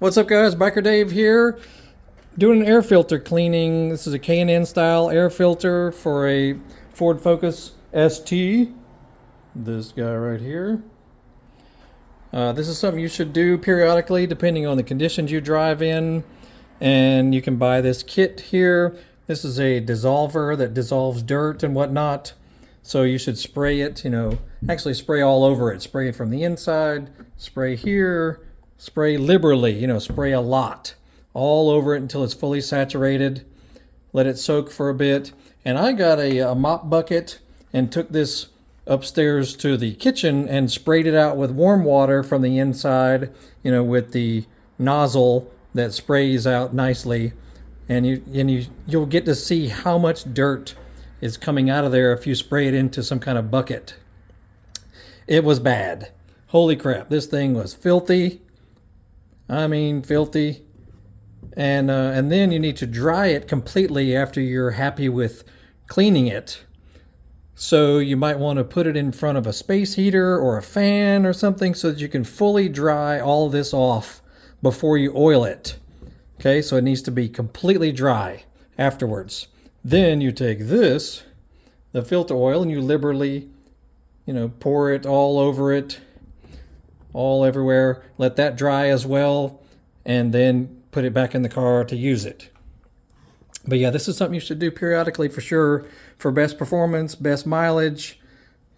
What's up guys, Biker Dave here, doing an air filter cleaning. This is a K&N style air filter for a Ford Focus ST. This guy right here. This is something you should do periodically depending on the conditions you drive in. And you can buy this kit here. This is a dissolver that dissolves dirt and whatnot. So you should spray it, actually spray all over it. Spray it from the inside, spray here, spray liberally, spray a lot. All over it until it's fully saturated. Let it soak for a bit. And I got a mop bucket and took this upstairs to the kitchen and sprayed it out with warm water from the inside, with the nozzle that sprays out nicely. And you'll get to see how much dirt is coming out of there if you spray it into some kind of bucket. It was bad. Holy crap, this thing was filthy. I mean filthy. And then you need to dry it completely after you're happy with cleaning it. So you might want to put it in front of a space heater or a fan or something so that you can fully dry all of this off before you oil it. Okay, so it needs to be completely dry afterwards. Then you take this, the filter oil, and you liberally, pour it all over it, all everywhere. Let that dry as well, and then put it back in the car to use it. But yeah, this is something you should do periodically for sure, for best performance, best mileage,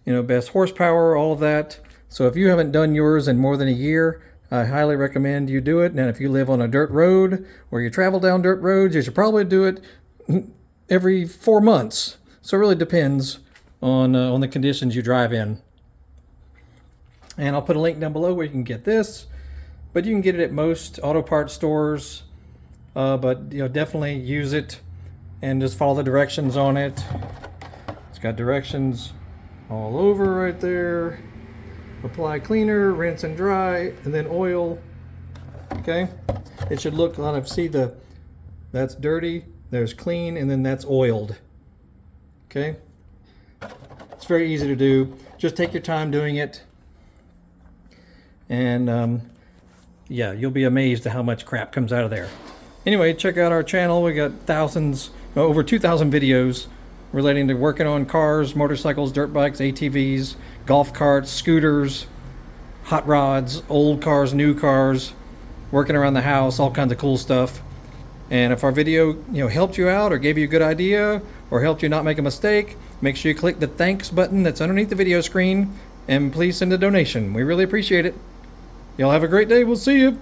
best horsepower, all of that. So if you haven't done yours in more than a year, I highly recommend you do it. And if you live on a dirt road or you travel down dirt roads, you should probably do it every 4 months. So it really depends on the conditions you drive in. And I'll put a link down below where you can get this, but you can get it at most auto parts stores. But definitely use it and just follow the directions on it. It's got directions all over right there. Apply cleaner, rinse and dry, and then oil. Okay, it should look kind of, see that's dirty, there's clean, and then that's oiled. Okay, it's very easy to do. Just take your time doing it, and yeah, you'll be amazed at how much crap comes out of there. Anyway, check out our channel. We got over 2,000 videos relating to working on cars, motorcycles, dirt bikes, ATVs, golf carts, scooters, hot rods, old cars, new cars, working around the house, all kinds of cool stuff. And if our video, helped you out or gave you a good idea or helped you not make a mistake, make sure you click the thanks button that's underneath the video screen, and please send a donation. We really appreciate it. Y'all have a great day. We'll see you.